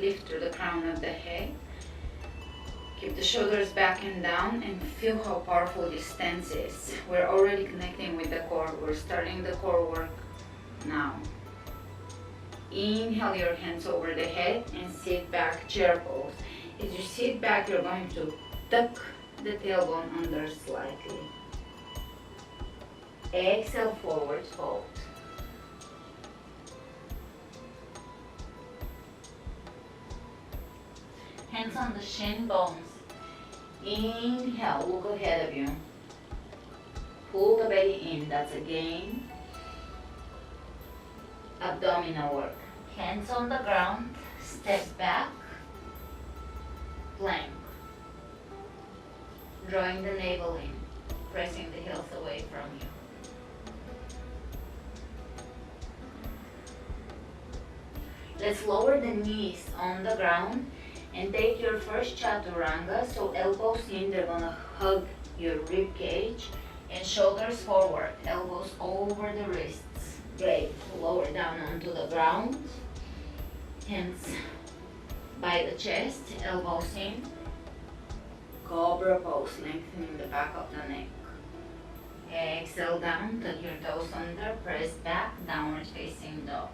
Lift through the crown of the head. Keep the shoulders back and down and feel how powerful this stance is. We're already connecting with the core. We're starting the core work now. Inhale your hands over the head and sit back, chair pose. As you sit back, you're going to tuck the tailbone under slightly. Exhale, forward fold. Hands on the shin bones. Inhale, look ahead of you. Pull the belly in, that's again abdominal work. Hands on the ground, step back, plank. Drawing the navel in, pressing the heels away from you. Let's lower the knees on the ground and take your first chaturanga, so elbows in, they're gonna hug your rib cage, and shoulders forward, elbows over the wrists. Great, lower down onto the ground, hands by the chest, elbows in, cobra pose, lengthening the back of the neck. Exhale down, tuck your toes under, press back, downward facing dog.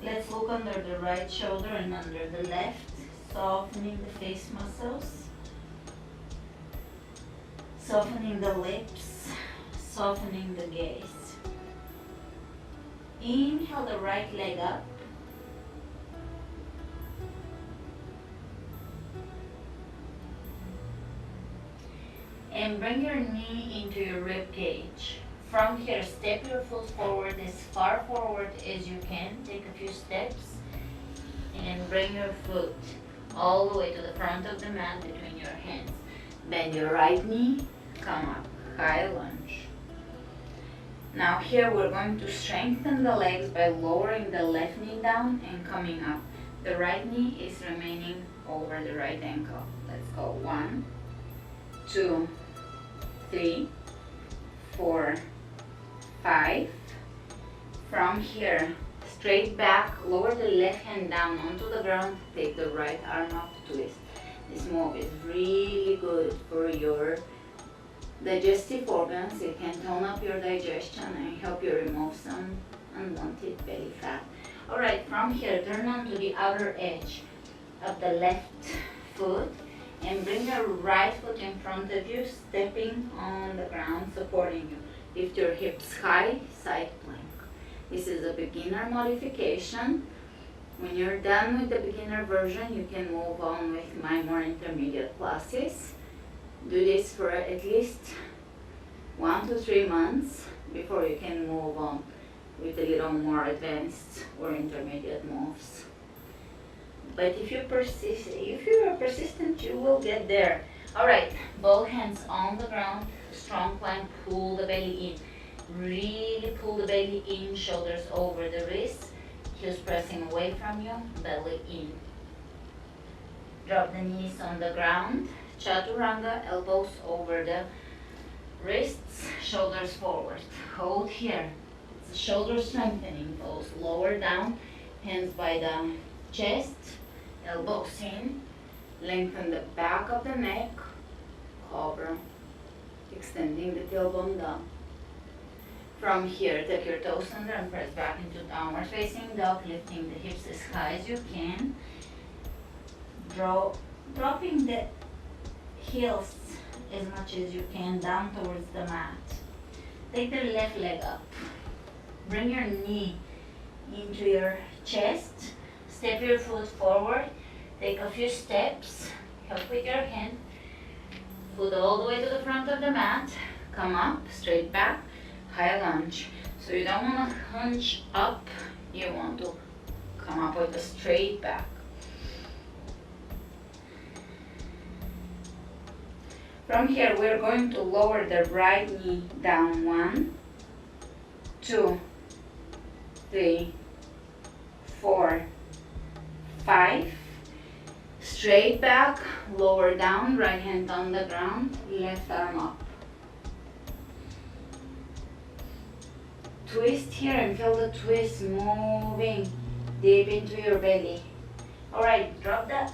Let's look under the right shoulder and under the left, softening the face muscles, softening the lips, softening the gaze. Inhale the right leg up. And bring your knee into your rib cage. From here, step your foot forward as far forward as you can. Take a few steps and bring your foot all the way to the front of the mat between your hands. Bend your right knee, come up, high lunge. Now here we're going to strengthen the legs by lowering the left knee down and coming up. The right knee is remaining over the right ankle. Let's go. 1, 2, 3, 4, 5. From here, straight back, lower the left hand down onto the ground, take the right arm up, twist. This move is really good for your digestive organs. It can tone up your digestion and help you remove some unwanted belly fat. Alright, from here, turn onto the outer edge of the left foot and bring your right foot in front of you, stepping on the ground, supporting you. Lift your hips high, side plank. This is a beginner modification. When you're done with the beginner version, you can move on with my more intermediate classes. Do this for at least 1 to 3 months before you can move on with a little more advanced or intermediate moves. But if you are persistent, you will get there. Alright, both hands on the ground, strong plank, pull the belly in. Really pull the belly in, shoulders over the wrists, heels pressing away from you, belly in. Drop the knees on the ground, chaturanga, elbows over the wrists, shoulders forward. Hold here. It's a shoulder strengthening pose. Lower down, hands by the chest, elbows in. Lengthen the back of the neck, cobra, extending the tailbone down. From here, take your toes under and press back into downward facing dog, lifting the hips as high as you can. Dropping the heels as much as you can down towards the mat. Take the left leg up. Bring your knee into your chest. Step your foot forward. Take a few steps. Help with your hand. Foot all the way to the front of the mat. Come up, straight back, high lunge. So you don't want to hunch up. You want to come up with a straight back. From here, we're going to lower the right knee down. 1, 2, 3, 4, 5. Straight back, lower down, right hand on the ground, left arm up. twist here and feel the twist moving deep into your belly. Alright, drop the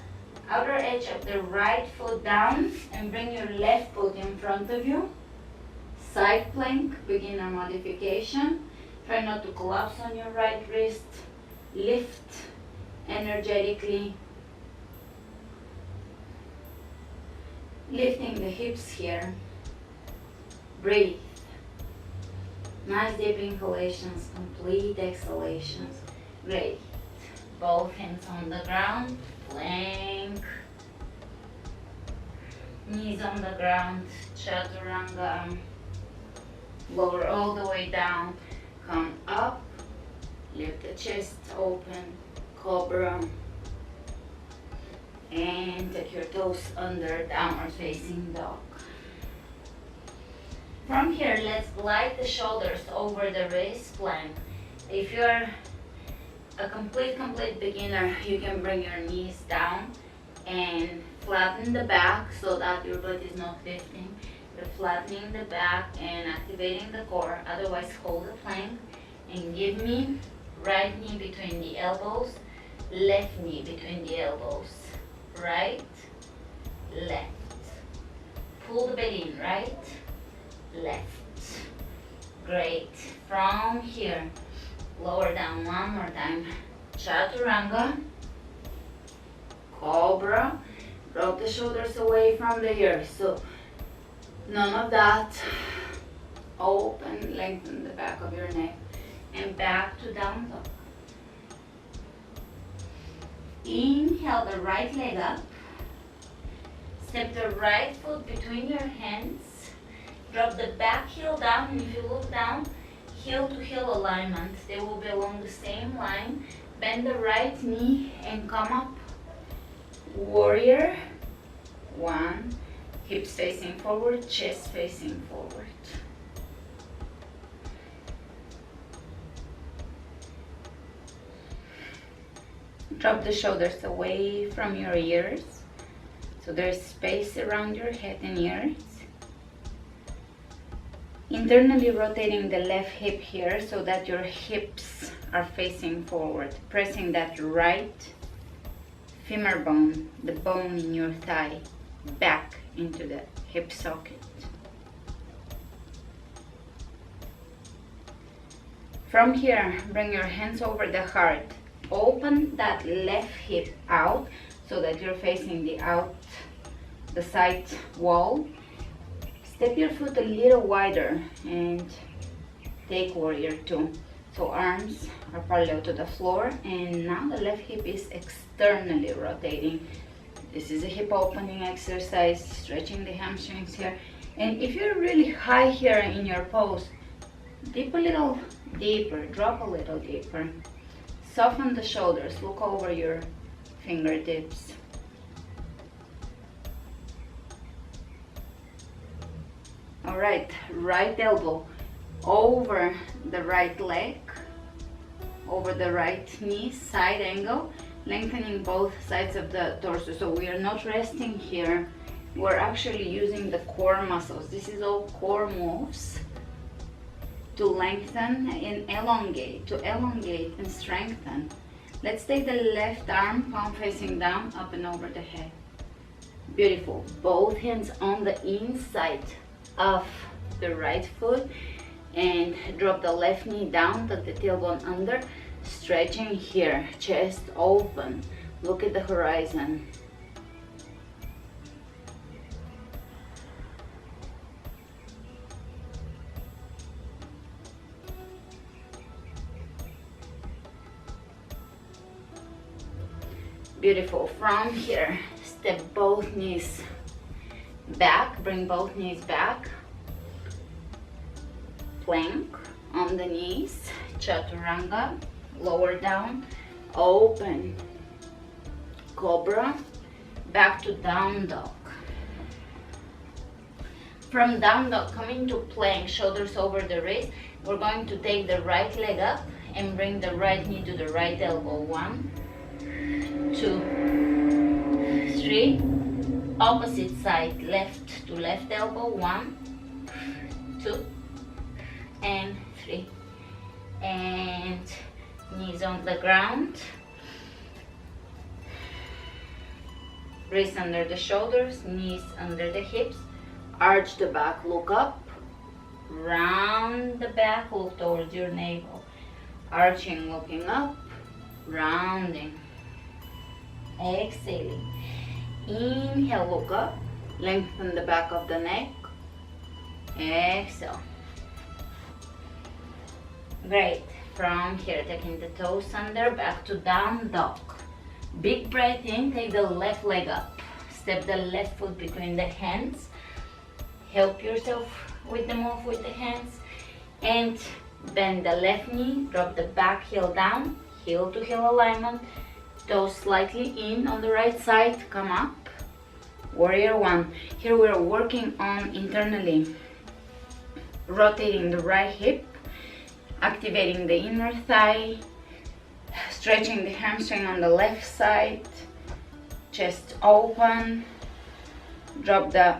outer edge of the right foot down and bring your left foot in front of you. Side plank, beginner modification. Try not to collapse on your right wrist. Lift energetically. Lifting the hips here. Breathe. Nice deep inhalations, complete exhalations. Great. Both hands on the ground. Plank. Knees on the ground. Chaturanga. Lower all the way down. Come up. Lift the chest open. Cobra. And take your toes under, downward facing dog. From here, let's glide the shoulders over the wrist plank. If you're a complete beginner, you can bring your knees down and flatten the back so that your butt is not lifting. You're flattening the back and activating the core. Otherwise, hold the plank and give me right knee between the elbows, left knee between the elbows. Right, left. Pull the belly in, right, left. Great. From here, lower down one more time. Chaturanga, Cobra. Drop the shoulders away from the ears. So none of that. Open, lengthen the back of your neck. And back to down dog. Inhale the right leg up. Step the right foot between your hands. Drop the back heel down, and if you look down, heel to heel alignment. They will be along the same line. Bend the right knee and come up. Warrior. One. Hips facing forward, chest facing forward. Drop the shoulders away from your ears, so there's space around your head and ears. Internally rotating the left hip here so that your hips are facing forward, pressing that right femur bone, the bone in your thigh, back into the hip socket. From here, bring your hands over the heart. Open that left hip out so that you're facing the side wall. Step your foot a little wider and take warrior two. So arms are parallel to the floor, and now the left hip is externally rotating. This is a hip opening exercise, stretching the hamstrings here. And if you're really high here in your pose, dip a little deeper, drop a little deeper. Soften the shoulders, look over your fingertips. Alright, right elbow over the right leg, over the right knee, side angle, lengthening both sides of the torso. So we are not resting here, we're actually using the core muscles. This is all core moves. To lengthen and elongate, and strengthen. Let's take the left arm, palm facing down, up and over the head. Beautiful. Both hands on the inside of the right foot, and drop the left knee down, tuck the tailbone under, stretching here, chest open, look at the horizon. Beautiful. From here, step both knees back, bring both knees back. Plank on the knees, chaturanga, lower down, open, cobra, back to down dog. From down dog, coming to plank, shoulders over the wrist. We're going to take the right leg up and bring the right knee to the right elbow. 1, 2, 3. Opposite side, left to left elbow. 1, 2, and 3. and knees on the ground. Wrists under the shoulders, knees under the hips. Arch the back, look up. Round the back, look towards your navel. Arching, looking up. Rounding. Exhaling. Inhale, look up. Lengthen the back of the neck. Exhale. Great. From here, taking the toes under, back to down dog. Big breath in, take the left leg up. Step the left foot between the hands. Help yourself with the move with the hands. And bend the left knee, drop the back heel down, heel to heel alignment. Toes slightly in on the right side, come up. Warrior one. Here we're working on internally rotating the right hip, activating the inner thigh, stretching the hamstring on the left side, chest open, drop the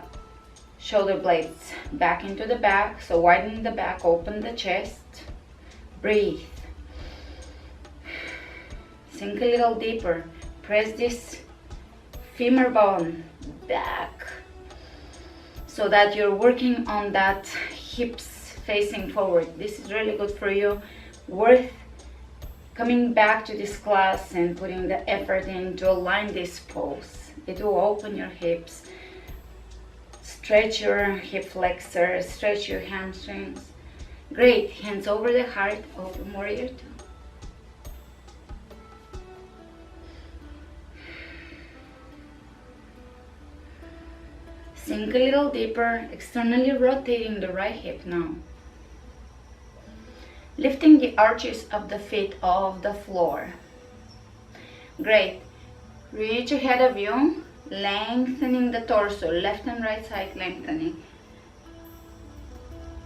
shoulder blades back into the back, so widen the back, open the chest, breathe, sink a little deeper, press this femur bone back so that you're working on that hips facing forward. This is really good for you, worth coming back to this class and putting the effort in to align this pose. It will open your hips, stretch your hip flexors, stretch your hamstrings. Great. Hands over the heart, open warrior two. Sink a little deeper, externally rotating the right hip now. Lifting the arches of the feet off the floor. Great. Reach ahead of you, lengthening the torso, left and right side lengthening.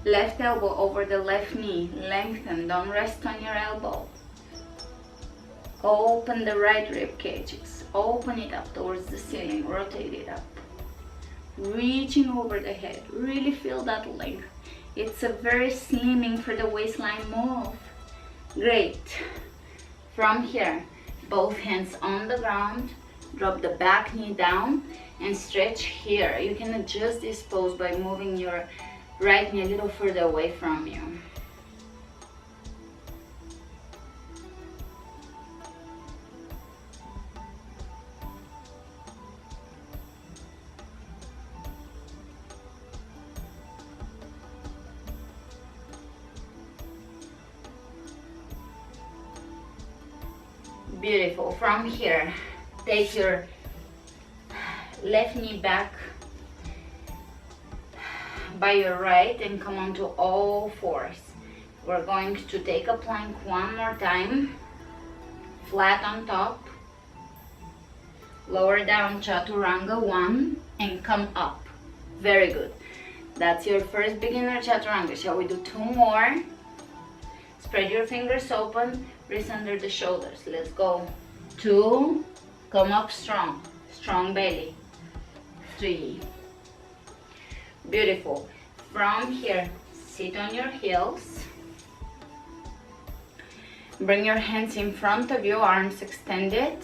Left elbow over the left knee, lengthen, don't rest on your elbow. Open the right rib cages, open it up towards the ceiling, rotate it up. Reaching over the head, really feel that length. It's a very slimming for the waistline move. Great. From here, both hands on the ground, drop the back knee down and stretch here. You can adjust this pose by moving your right knee a little further away from you. Beautiful. From here, take your left knee back by your right and come onto all fours. We're going to take a plank one more time, flat on top, lower down chaturanga one and come up. Very good. That's your first beginner chaturanga. Shall we do two more? Spread your fingers open, wrists under the shoulders. Let's go. 2, come up strong, strong belly. 3. Beautiful. From here, sit on your heels. Bring your hands in front of you, arms extended.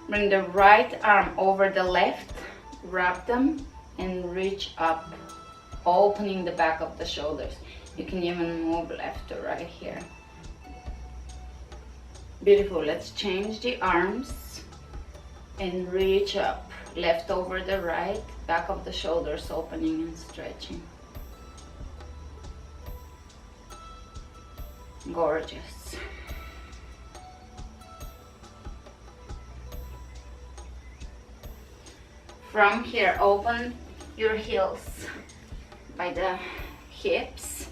Bring the right arm over the left, wrap them and reach up, opening the back of the shoulders. You can even move left to right here. Beautiful. Let's change the arms and reach up, left over the right, back of the shoulders opening and stretching. Gorgeous. From here, open your heels by the hips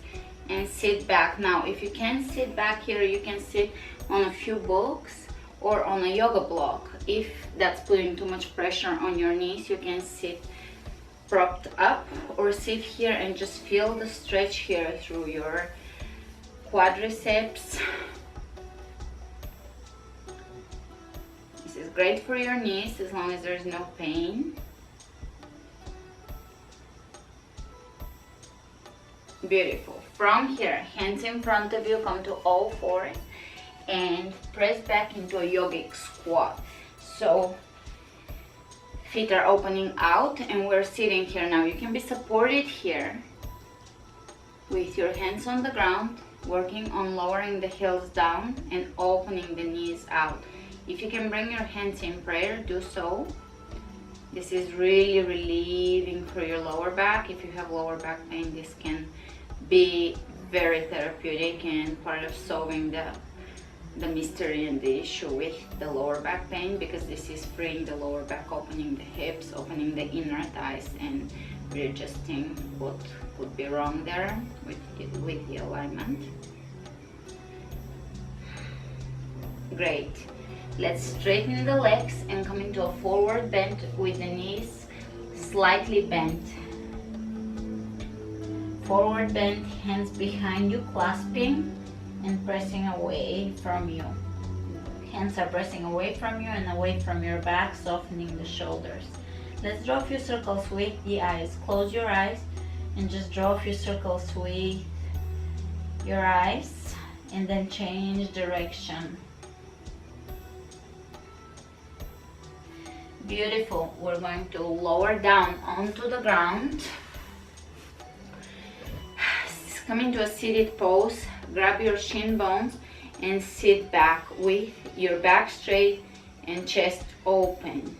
and sit back. Now, if you can't sit back here, you can sit on a few books or on a yoga block. If that's putting too much pressure on your knees, you can sit propped up or sit here and just feel the stretch here through your quadriceps. This is great for your knees as long as there's no pain. Beautiful. From here, hands in front of you, come to all fours and press back into a yogic squat. So feet are opening out and we're sitting here now. You can be supported here with your hands on the ground, working on lowering the heels down and opening the knees out. If you can bring your hands in prayer, do so. This is really relieving for your lower back. If you have lower back pain, this can be very therapeutic and part of solving the mystery and the issue with the lower back pain, because this is freeing the lower back, opening the hips, opening the inner thighs, and readjusting what could be wrong there with the alignment. Great. Let's straighten the legs and come into a forward bend with the knees slightly bent. Forward bend, hands behind you, clasping and pressing away from you. Hands are pressing away from you and away from your back, softening the shoulders. Let's draw a few circles with the eyes. Close your eyes and just draw a few circles with your eyes and then change direction. Beautiful. We're going to lower down onto the ground. Come into a seated pose. Grab your shin bones and sit back with your back straight and chest open.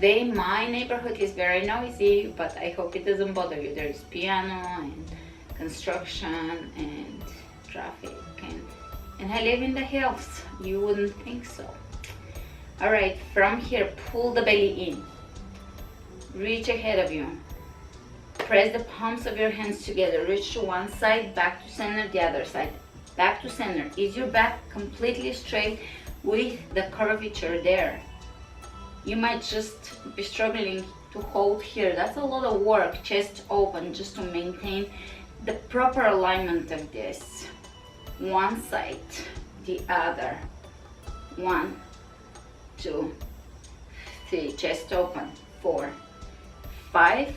My neighborhood is very noisy, but I hope it doesn't bother you. There is piano and construction and traffic, and I live in the hills. You wouldn't think so. All right, from here, pull the belly in. Reach ahead of you. Press the palms of your hands together. Reach to one side, back to center, the other side. Back to center. Is your back completely straight with the curvature there? You might just be struggling to hold here. That's a lot of work. Chest open, just to maintain the proper alignment of this. One side, the other. 1, 2, 3. Chest open. 4, 5,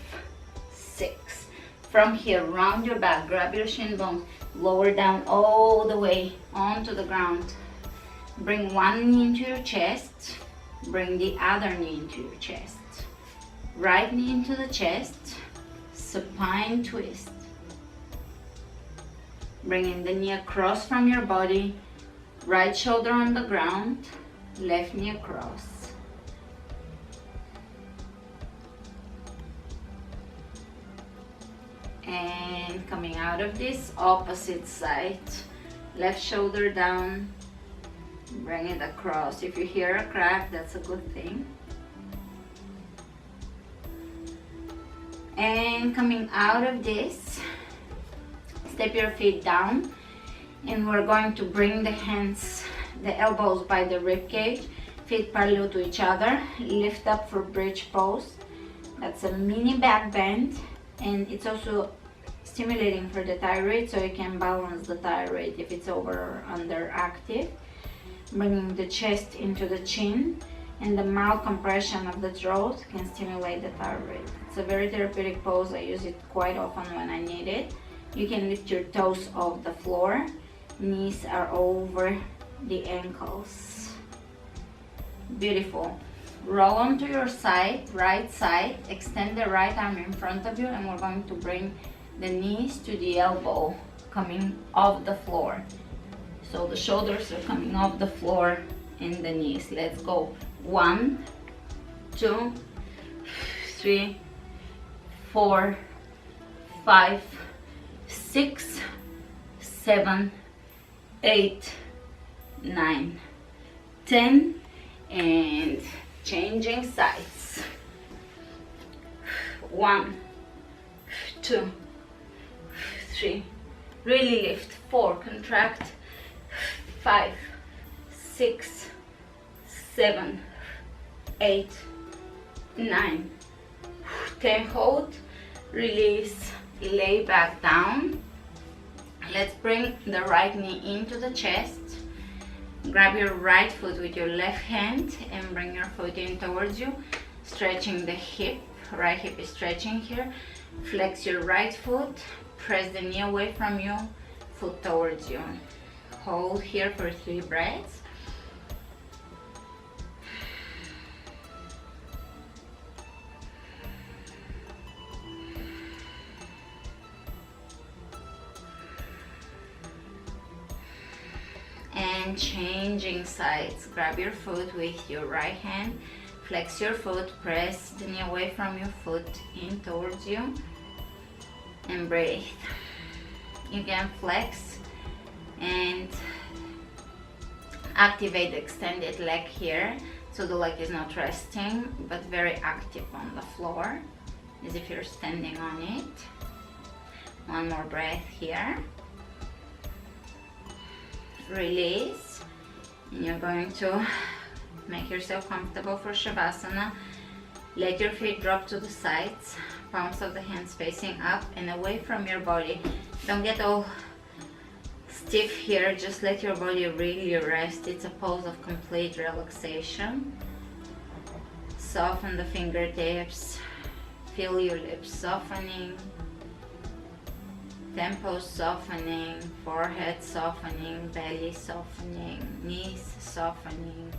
6. From here, round your back, grab your shin bones, lower down all the way onto the ground. Bring one knee into your chest, bring the other knee into your chest. Right knee into the chest, supine twist. Bringing the knee across from your body, right shoulder on the ground, left knee across. And coming out of this, opposite side, left shoulder down, bring it across. If you hear a crack, that's a good thing. And coming out of this, step your feet down, and we're going to bring the hands, the elbows by the rib cage, feet parallel to each other, lift up for bridge pose. That's a mini back bend, and it's also stimulating for the thyroid, so you can balance the thyroid if it's over or under active. Bringing the chest into the chin, and the mild compression of the throat can stimulate the thyroid. It's a very therapeutic pose. I use it quite often when I need it. You can lift your toes off the floor. Knees are over the ankles. Beautiful. Roll onto your side, right side. Extend the right arm in front of you, and we're going to bring the knees to the elbow, coming off the floor. So the shoulders are coming off the floor and the knees. Let's go. 1, 2, 3, 4, 5, 6, 7, 8, 9, 10, and changing sides. 1, 2, 3, really lift. 4, contract. 5, 6, 7, 8, 9, 10, hold, release, lay back down. Let's bring the right knee into the chest. Grab your right foot with your left hand and bring your foot in towards you, stretching the hip. Right hip is stretching here. Flex your right foot, Press the knee away from you, foot towards you. Hold here for 3 breaths. And changing sides. Grab your foot with your right hand, flex your foot, press the knee away from your foot in towards you, and breathe. You can flex and activate the extended leg here, so the leg is not resting but very active on the floor, as if you're standing on it. One more breath here. Release, and you're going to make yourself comfortable for Shavasana. Let your feet drop to the sides, palms of the hands facing up and away from your body. Don't get all stiff here, just let your body really rest. It's a pose of complete relaxation. Soften the fingertips, feel your lips softening, temples softening, forehead softening, belly softening, knees softening,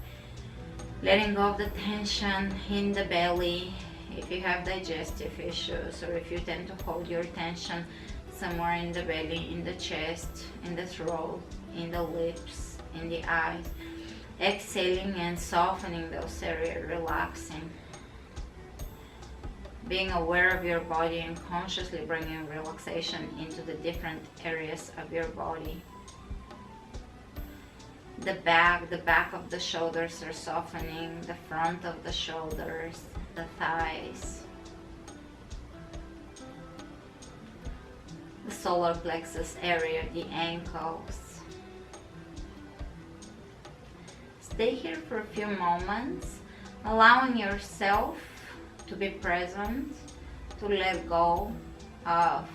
letting go of the tension in the belly. If you have digestive issues, or if you tend to hold your tension somewhere in the belly, in the chest, in the throat, in the lips, in the eyes, exhaling and softening those areas, relaxing. Being aware of your body and consciously bringing relaxation into the different areas of your body. The back of the shoulders are softening, the front of the shoulders, the thighs, the solar plexus area, the ankles. Stay here for a few moments, allowing yourself to be present, to let go of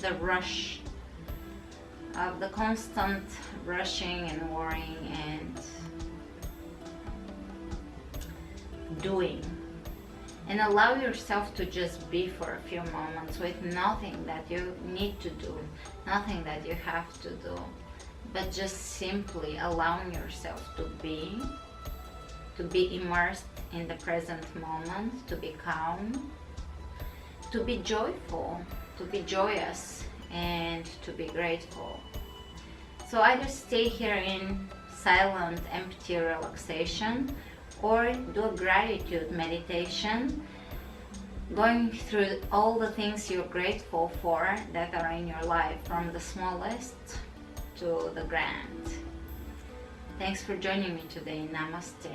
the rush, of the constant rushing and worrying and doing, and allow yourself to just be for a few moments with nothing that you need to do, nothing that you have to do, but just simply allowing yourself to be immersed in the present moment, to be calm, to be joyful, to be joyous, and to be grateful. So either stay here in silent, empty relaxation, or do a gratitude meditation, going through all the things you're grateful for that are in your life, from the smallest to the grand. Thanks for joining me today. Namaste.